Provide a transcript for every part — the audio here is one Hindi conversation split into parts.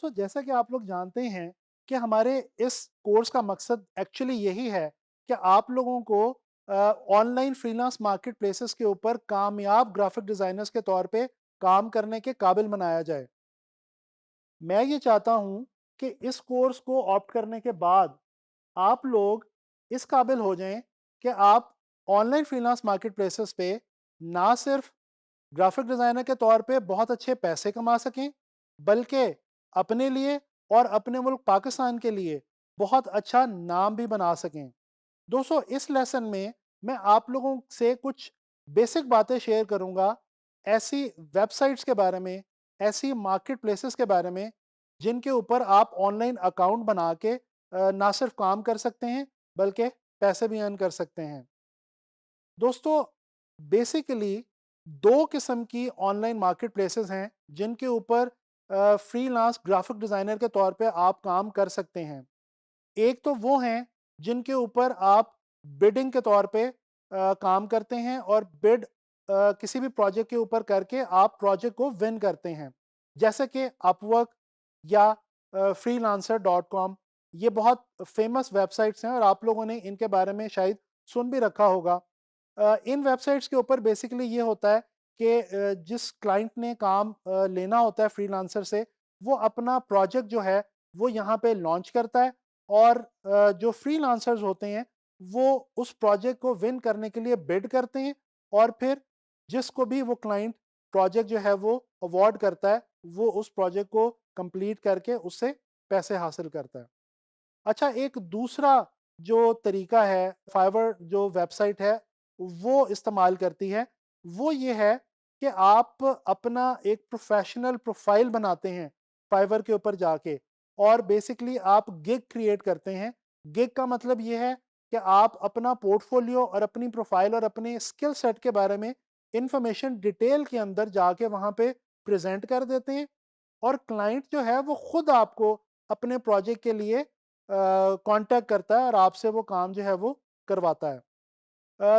दोस्तों जैसा कि आप लोग जानते हैं कि हमारे इस कोर्स का मकसद एक्चुअली यही है कि आप लोगों को ऑनलाइन फ्रीलांस मार्केट प्लेसेस के ऊपर कामयाब ग्राफिक डिजाइनर्स के तौर पे काम करने के काबिल बनाया जाए। मैं ये चाहता हूँ कि इस कोर्स को ऑप्ट करने के बाद आप लोग इस काबिल हो जाएं कि आप ऑनलाइन फ्रीलांस मार्केट प्लेसेस पे ना सिर्फ ग्राफिक डिजाइनर के तौर पे बहुत अच्छे पैसे कमा सकें, बल्कि अपने लिए और अपने मुल्क पाकिस्तान के लिए बहुत अच्छा नाम भी बना सकें। दोस्तों इस लेसन में मैं आप लोगों से कुछ बेसिक बातें शेयर करूंगा, ऐसी वेबसाइट्स के बारे में, ऐसी मार्केट प्लेसेस के बारे में जिनके ऊपर आप ऑनलाइन अकाउंट बना के ना सिर्फ काम कर सकते हैं बल्कि पैसे भी अर्न कर सकते हैं। दोस्तों बेसिकली दो किस्म की ऑनलाइन मार्केट प्लेसेस हैं जिनके ऊपर फ्रीलांस ग्राफिक डिज़ाइनर के तौर पे आप काम कर सकते हैं। एक तो वो हैं जिनके ऊपर आप बिडिंग के तौर पे काम करते हैं और बिड किसी भी प्रोजेक्ट के ऊपर करके आप प्रोजेक्ट को विन करते हैं, जैसे कि अपवर्क या freelancer.com। ये बहुत फेमस वेबसाइट्स हैं और आप लोगों ने इनके बारे में शायद सुन भी रखा होगा। इन वेबसाइट्स के ऊपर बेसिकली ये होता है कि जिस क्लाइंट ने काम लेना होता है फ्रीलांसर से, वो अपना प्रोजेक्ट जो है वो यहाँ पे लॉन्च करता है और जो फ्रीलांसर्स होते हैं वो उस प्रोजेक्ट को विन करने के लिए बिड करते हैं और फिर जिसको भी वो क्लाइंट प्रोजेक्ट जो है वो अवार्ड करता है, वो उस प्रोजेक्ट को कंप्लीट करके उससे पैसे हासिल करता है। अच्छा, एक दूसरा जो तरीका है फाइवर जो वेबसाइट है वो इस्तेमाल करती है, वो ये है कि आप अपना एक प्रोफेशनल प्रोफाइल बनाते हैं फाइवर के ऊपर जाके और बेसिकली आप गिग क्रिएट करते हैं। गिग का मतलब ये है कि आप अपना पोर्टफोलियो और अपनी प्रोफाइल और अपने स्किल सेट के बारे में इंफॉर्मेशन डिटेल के अंदर जाके वहाँ पे प्रेजेंट कर देते हैं और क्लाइंट जो है वो खुद आपको अपने प्रोजेक्ट के लिए कांटेक्ट करता है और आपसे वो काम जो है वो करवाता है।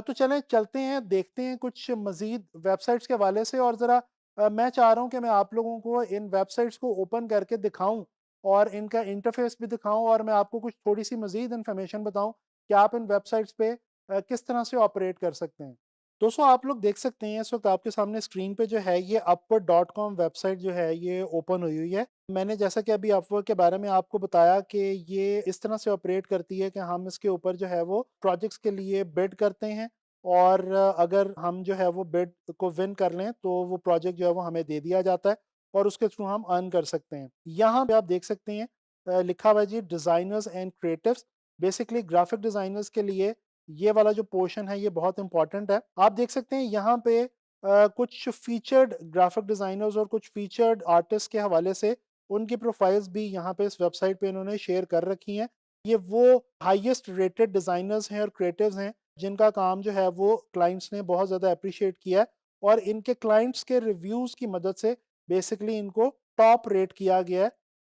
तो चलें चलते हैं, देखते हैं कुछ मज़ीद वेबसाइट्स के हवाले से और ज़रा मैं चाह रहा हूँ कि मैं आप लोगों को इन वेबसाइट्स को ओपन करके दिखाऊँ और इनका इंटरफ़ेस भी दिखाऊँ और मैं आपको कुछ थोड़ी-सी मज़ीद इन्फॉर्मेशन बताऊँ कि आप इन वेबसाइट्स पे किस तरह से ऑपरेट कर सकते हैं। दोस्तों आप लोग देख सकते हैं इस वक़्त आपके सामने स्क्रीन पे जो है ये अपवर्क डॉट कॉम वेबसाइट जो है ये ओपन हुई हुई है। मैंने जैसा कि अभी अपवर्क के बारे में आपको बताया कि ये इस तरह से ऑपरेट करती है कि हम इसके ऊपर जो है वो प्रोजेक्ट्स के लिए बिड करते हैं और अगर हम जो है वो बिड को विन कर लें तो वो प्रोजेक्ट जो है वो हमें दे दिया जाता है और उसके थ्रू हम अर्न कर सकते हैं। यहाँ पे आप देख सकते हैं लिखा हुआ है G designers and creatives. Basically graphic designers के लिए ये वाला जो पोर्शन है ये बहुत इंपॉर्टेंट है। आप देख सकते हैं यहाँ पे कुछ फीचर्ड ग्राफिक डिज़ाइनर्स और कुछ फीचर्ड आर्टिस्ट के हवाले से उनकी प्रोफाइल्स भी यहाँ पे इस वेबसाइट पे इन्होंने शेयर कर रखी हैं। ये वो हाईएस्ट रेटेड डिज़ाइनर्स हैं और क्रिएटिव्स हैं जिनका काम जो है वो क्लाइंट्स ने बहुत ज़्यादा एप्रिशिएट किया है और इनके क्लाइंट्स के रिव्यूज़ की मदद से बेसिकली इनको टॉप रेट किया गया है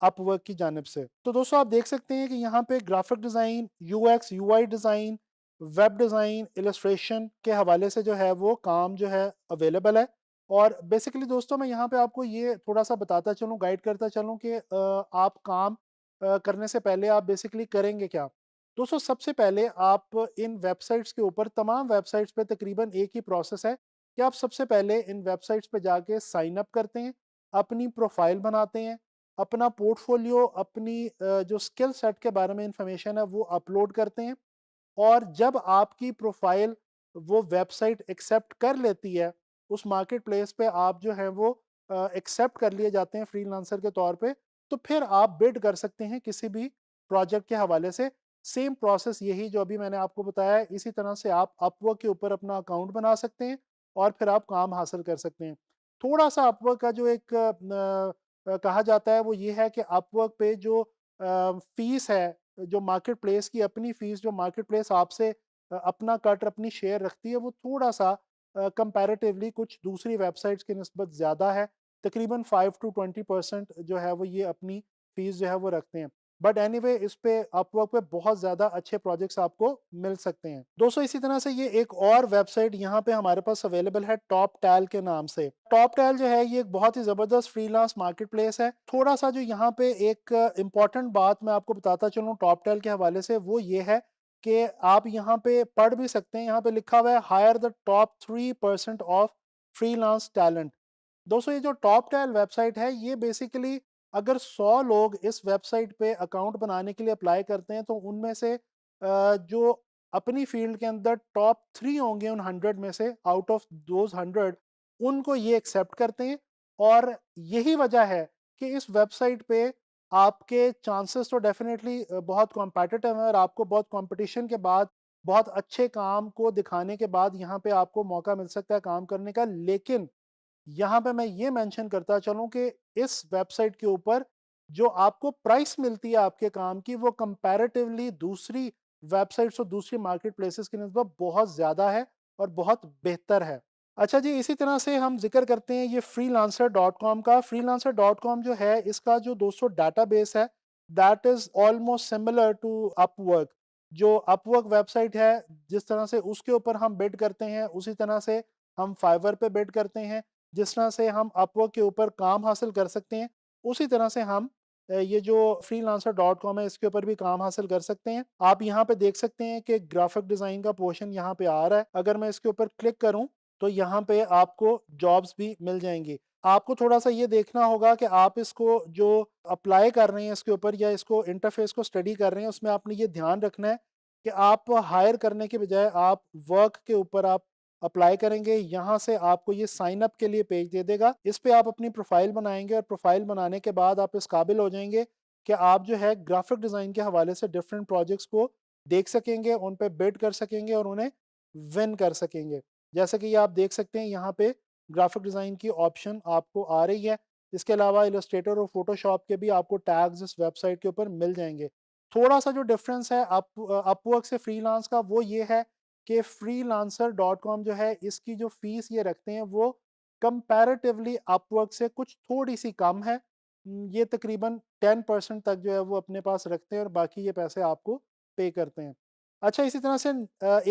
अपवर्क की जानिब से। तो दोस्तों आप देख सकते हैं कि यहाँ पे graphic design, UX, UI design, web design, illustration के हवाले से जो है वो काम जो है अवेलेबल है। और बेसिकली दोस्तों मैं यहाँ पे आपको ये थोड़ा-सा बताता चलूँ, गाइड करता चलूँ कि आप काम करने से पहले आप बेसिकली करेंगे क्या? दोस्तों सबसे पहले आप इन वेबसाइट्स के ऊपर तमाम वेबसाइट्स पे तकरीबन एक ही प्रोसेस है कि आप सबसे पहले इन वेबसाइट्स पे जाके साइन अप करते हैं, अपनी प्रोफाइल बनाते हैं, अपना पोर्टफोलियो, अपनी जो स्किल सेट के बारे में इंफॉर्मेशन है वो अपलोड करते हैं और जब आपकी प्रोफाइल वो वेबसाइट एक्सेप्ट कर लेती है, उस मार्केट प्लेस पे आप जो है वो एक्सेप्ट कर लिए जाते हैं फ्रीलांसर के तौर पे, तो फिर आप बिड कर सकते हैं किसी भी प्रोजेक्ट के हवाले से। सेम प्रोसेस यही जो अभी मैंने आपको बताया है, इसी तरह से आप अपवर्क के ऊपर अपना अकाउंट बना सकते हैं और फिर आप काम हासिल कर सकते हैं। थोड़ा-सा अपवर्क का जो एक कहा जाता है वो ये है कि अपवर्क पे जो फीस है, जो मार्केट प्लेस की अपनी फीस जो मार्केट प्लेस आपसे अपना कट अपनी शेयर रखती है वो थोड़ा-सा कंपैरेटिवली कुछ दूसरी वेबसाइट्स की निस्बत ज़्यादा है। तकरीबन 5 टू 20% जो है वो ये अपनी फीस जो है वो रखते हैं। बट एनीवे इस पे अपवर्क पे बहुत ज़्यादा अच्छे प्रोजेक्ट्स आपको मिल सकते हैं। दोस्तों इसी तरह से ये एक और वेबसाइट यहाँ पे हमारे पास अवेलेबल है टॉप टैल के नाम से। टॉप टैल जो है ये एक बहुत ही ज़बरदस्त फ्रीलांस मार्केट प्लेस है। थोड़ा सा जो यहाँ पे एक इम्पॉर्टेंट बात मैं आपको बताता चलूँ टॉप टैल के हवाले से वो ये है कि आप यहाँ पे पढ़ भी सकते हैं, यहाँ पे लिखा हुआ है hire the top 3% of freelance talent. दोस्तों ये जो टॉप टेल वेबसाइट है ये बेसिकली अगर 100 लोग इस वेबसाइट पे अकाउंट बनाने के लिए अप्लाई करते हैं तो उनमें से जो अपनी फील्ड के अंदर टॉप 3 होंगे उन 100 में से, आउट ऑफ दोज 100 उनको ये एक्सेप्ट करते हैं। और यही वजह है कि इस वेबसाइट पे आपके चांसेस तो डेफिनेटली बहुत कॉम्पिटिटिव हैं और आपको बहुत कंपटीशन के बाद बहुत अच्छे काम को दिखाने के बाद यहाँ पे आपको मौका मिल सकता है काम करने का। लेकिन यहाँ पे मैं ये मेंशन करता चलूँ कि इस वेबसाइट के ऊपर जो आपको प्राइस मिलती है आपके काम की वो कंपैरेटिवली दूसरी वेबसाइट्स और दूसरी मार्केट प्लेसेस की निस्बत बहुत ज़्यादा है और बहुत बेहतर है। अच्छा जी, इसी तरह से हम ज़िक्र करते हैं ये फ्रीलांसर डॉट कॉम का। फ्रीलांसर डॉट कॉम जो है इसका जो दोस्तों डाटाबेस है that is almost similar to Upwork. जो अपवर्क वेबसाइट है जिस तरह से उसके ऊपर हम बिड करते हैं उसी तरह से हम फाइवर पे बिड करते हैं। जिस तरह से हम अपवर्क के ऊपर काम हासिल कर सकते हैं, उसी तरह से हम ये जो फ्रीलांसर डॉट कॉम है इसके ऊपर भी काम हासिल कर सकते हैं। आप यहाँ पे देख सकते हैं कि ग्राफिक डिज़ाइन का पोर्शन यहाँ पे आ रहा है। अगर मैं इसके ऊपर क्लिक करूँ तो यहाँ पे आपको जॉब्स भी मिल जाएँगी। आपको थोड़ा-सा ये देखना होगा कि आप इसको जो अप्लाई कर रहे हैं इसके ऊपर या इसको इंटरफ़ेस को स्टडी कर रहे हैं उसमें आपने ये ध्यान रखना है कि आप हायर करने के बजाय आप वर्क के ऊपर आप अप्लाई करेंगे। यहाँ से आपको ये साइन अप के लिए पेज दे देगा। इस पे आप अपनी प्रोफाइल बनाएँगे और प्रोफाइल बनाने के बाद आप इस काबिल हो जाएँगे कि आप जो है ग्राफिक डिज़ाइन के हवाले से डिफरेंट प्रोजेक्ट्स को देख सकेंगे, उन पे बिड कर सकेंगे और उन्हें विन कर सकेंगे। जैसे कि ये आप देख सकते हैं यहाँ पे ग्राफिक डिज़ाइन की ऑप्शन आपको आ रही है। इसके अलावा इलस्ट्रेटर और फ़ोटोशॉप के भी आपको टैग्स इस वेबसाइट के ऊपर मिल जाएँगे। थोड़ा-सा जो डिफरेंस है अपवर्क से फ्रीलांस का वो ये है कि फ्रीलांसर डॉट कॉम जो है इसकी जो फ़ीस ये रखते हैं वो कंपैरेटिवली अपवर्क से कुछ थोड़ी-सी कम है। ये तकरीबन 10% तक जो है वो अपने पास रखते हैं और बाकी ये पैसे आपको पे करते हैं। अच्छा इसी तरह से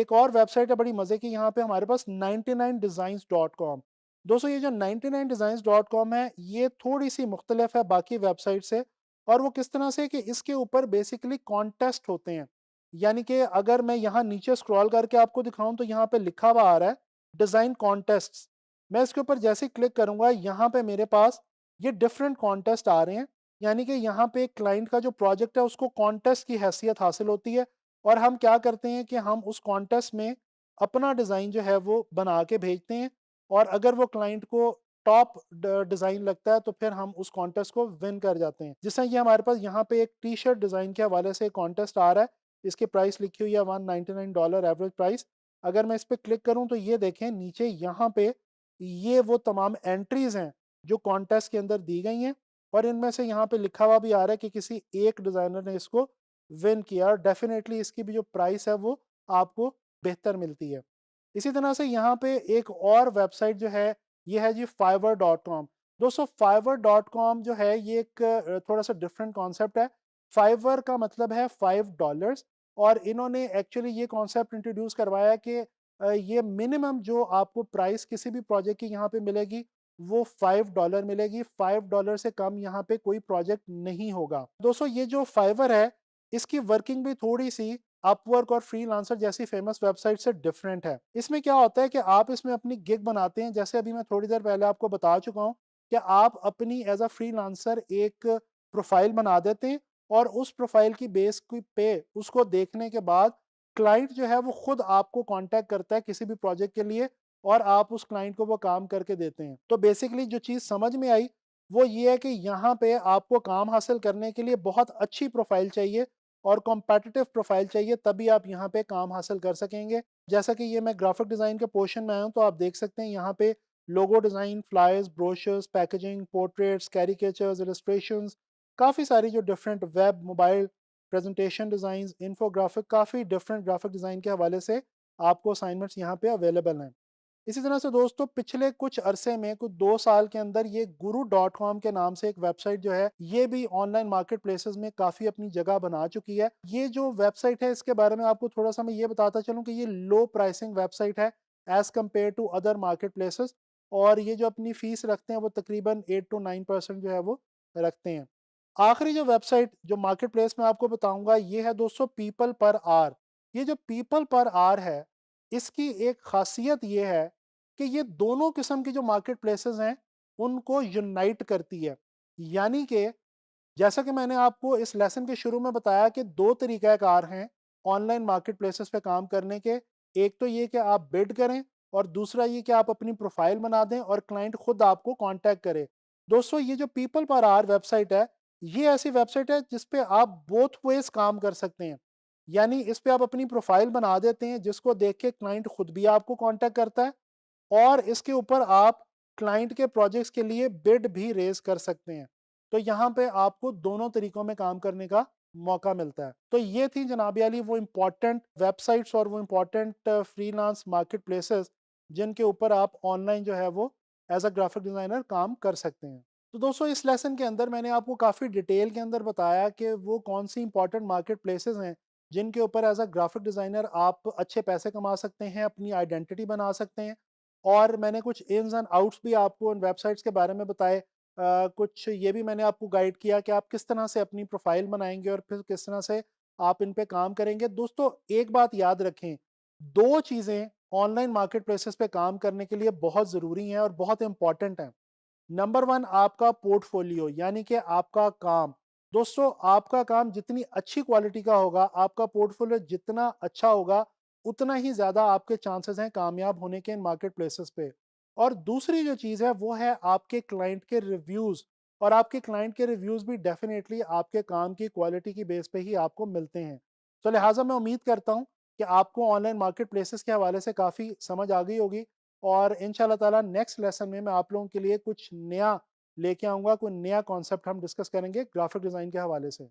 एक और वेबसाइट है बड़ी मज़े की यहाँ पे हमारे पास 99designs.com। दोस्तों ये जो 99designs.com है ये थोड़ी-सी मुख्तलिफ है बाकी वेबसाइट से और वो किस तरह से कि इसके ऊपर बेसिकली कॉन्टेस्ट होते हैं। यानी कि अगर मैं यहाँ नीचे स्क्रॉल करके आपको दिखाऊँ तो यहाँ पे लिखा हुआ आ रहा है डिज़ाइन कॉन्टेस्ट्स। मैं इसके ऊपर जैसे ही क्लिक करूँगा यहाँ पे मेरे पास ये डिफरेंट कॉन्टेस्ट आ रहे हैं। यानी कि यहाँ पे क्लाइंट का जो प्रोजेक्ट है उसको कॉन्टेस्ट की हैसियत हासिल होती है और हम क्या करते हैं कि हम उस कॉन्टेस्ट में अपना डिज़ाइन जो है वो बना के भेजते हैं और अगर वो क्लाइंट को टॉप डिज़ाइन लगता है तो फिर हम उस कॉन्टेस्ट को विन कर जाते हैं। जिस तरह ये हमारे पास यहाँ पे एक टी शर्ट डिज़ाइन के हवाले से कॉन्टेस्ट आ रहा है। इसकी प्राइस लिखी हुई है $199 एवरेज प्राइस। अगर मैं इस पे क्लिक करूँ तो ये देखें नीचे यहाँ पे ये वो तमाम एंट्रीज़ हैं जो कॉन्टेस्ट के अंदर दी गई हैं और इनमें से यहाँ पे लिखा हुआ भी आ रहा है कि किसी एक डिज़ाइनर ने इसको विन किया और डेफ़िनेटली इसकी भी जो प्राइस है वो आपको बेहतर मिलती है। इसी तरह से यहाँ पे एक और वेबसाइट जो है ये है जी fiverr.com। दोस्तों fiverr.com जो है ये एक थोड़ा-सा डिफरेंट कॉन्सेप्ट है। फाइवर का मतलब है $5 और इन्होंने एक्चुअली ये कॉन्सेप्ट इंट्रोड्यूस करवाया कि ये मिनिमम जो आपको प्राइस किसी भी प्रोजेक्ट की यहाँ पे मिलेगी वो $5 मिलेगी। $5 से कम यहाँ पे कोई प्रोजेक्ट नहीं होगा। दोस्तों ये जो फाइवर है इसकी वर्किंग भी थोड़ी-सी अपवर्क और फ्रीलांसर जैसी फेमस वेबसाइट से डिफरेंट है। इसमें क्या होता है कि आप इसमें अपनी गिग बनाते हैं, जैसे अभी मैं थोड़ी देर पहले आपको बता चुका हूँ कि आप अपनी एज़ अ फ्रीलांसर एक प्रोफ़ाइल बना देते हैं और उस प्रोफ़ाइल की बेस की पे उसको देखने के बाद क्लाइंट जो है वो खुद आपको कॉन्टैक्ट करता है किसी भी प्रोजेक्ट के लिए और आप उस क्लाइंट को वो काम करके देते हैं। तो बेसिकली जो चीज़ समझ में आई वो ये है कि यहाँ पे आपको काम हासिल करने के लिए बहुत अच्छी प्रोफ़ाइल चाहिए और कॉम्पिटिटिव प्रोफाइल चाहिए तभी आप यहाँ पे काम हासिल कर सकेंगे। जैसा कि ये मैं ग्राफिक डिज़ाइन के पोर्शन में आया हूँ तो आप देख सकते हैं यहाँ पे logo design, flyers, brochures, packaging, portraits, caricatures, illustrations काफ़ी सारी जो different web, mobile, presentation designs, infographic काफ़ी डिफरेंट ग्राफिक डिज़ाइन के हवाले से आपको असाइनमेंट्स यहाँ पे अवेलेबल हैं। इसी तरह से दोस्तों पिछले कुछ अरसे में कुछ 2 साल के अंदर ये गुरु डॉट कॉम के नाम से एक वेबसाइट जो है, ये भी ऑनलाइन मार्केट प्लेसेस में काफ़ी अपनी जगह बना चुकी है। ये जो वेबसाइट है इसके बारे में आपको थोड़ा-सा मैं ये बताता चलूँ कि ये लो प्राइसिंग वेबसाइट है as compare to other marketplaces, और ये जो अपनी फ़ीस रखते हैं वो तकरीबन 8 टू 9% जो है वो रखते हैं। आखिरी जो वेबसाइट जो मार्केट प्लेस मैं आपको बताऊँगा ये है दोस्तों पीपल पर आवर। ये जो पीपल पर आवर है, इसकी एक ख़ासियत ये है कि ये दोनों किस्म की जो मार्केट प्लेसेस हैं, उनको यूनाइट करती है। यानी कि जैसा कि मैंने आपको इस लेसन के शुरू में बताया कि 2 तरीक़ाकार हैं ऑनलाइन मार्केट प्लेसेस पे काम करने के। एक तो ये कि आप बिड करें और दूसरा ये कि आप अपनी प्रोफ़ाइल बना दें और क्लाइंट खुद आपको कॉन्टैक्ट करे। दोस्तों ये जो पीपल पर आवर वेबसाइट है, ये ऐसी वेबसाइट है जिस पे आप बोथ वेज़ काम कर सकते हैं। यानी इस पे आप अपनी प्रोफ़ाइल बना देते हैं जिसको देख के क्लाइंट खुद भी आपको कॉन्टैक्ट करता है, और इसके ऊपर आप क्लाइंट के प्रोजेक्ट्स के लिए बिड भी रेज़ कर सकते हैं। तो यहाँ पे आपको दोनों तरीकों में काम करने का मौका मिलता है। तो ये थी जनाब आली वो इम्पोर्टेंट वेबसाइट्स और वो इम्पोर्टेंट फ्रीलांस मार्केट प्लेसेस जिनके ऊपर आप ऑनलाइन जो है वो एज़ अ ग्राफिक डिज़ाइनर काम कर सकते हैं। तो दोस्तों इस लेसन के अंदर मैंने आपको काफ़ी डिटेल के अंदर बताया कि वो कौन-सी इम्पोर्टेंट मार्केट प्लेसेस हैं, जिनके ऊपर एज़ अ ग्राफिक डिज़ाइनर आप अच्छे पैसे कमा सकते हैं, अपनी आइडेंटिटी बना सकते हैं। और मैंने कुछ इन्स एंड आउट्स भी आपको उन वेबसाइट्स के बारे में बताए। कुछ ये भी मैंने आपको गाइड किया कि आप किस तरह से अपनी प्रोफ़ाइल बनाएँगे और फिर किस तरह से आप इन पे काम करेंगे। दोस्तों एक बात याद रखें, 2 चीज़ें ऑनलाइन मार्केट प्लेसेस पे काम करने के लिए बहुत ज़रूरी हैं और बहुत इम्पोर्टेंट हैं। नंबर 1 आपका पोर्टफोलियो यानी कि आपका काम। दोस्तों आपका काम जितनी अच्छी क्वालिटी का होगा, आपका पोर्टफोलियो जितना अच्छा होगा, उतना ही ज़्यादा आपके चांसेस हैं कामयाब होने के इन मार्केट प्लेसेस पे। और दूसरी जो चीज़ है वो है आपके क्लाइंट के रिव्यूज़, और आपके क्लाइंट के रिव्यूज़ भी डेफ़िनेटली आपके काम की क्वालिटी की बेस पे ही आपको मिलते हैं। तो लिहाज़ा मैं उम्मीद करता हूँ कि आपको ऑनलाइन मार्केट प्लेसेस के हवाले से काफ़ी समझ आ गई होगी, और इंशाल्लाह ताला नेक्स्ट लेसन में मैं आप लोगों के लिए कुछ नया लेके आऊँगा, कोई नया कॉन्सेप्ट हम डिस्कस करेंगे ग्राफिक डिज़ाइन के हवाले से।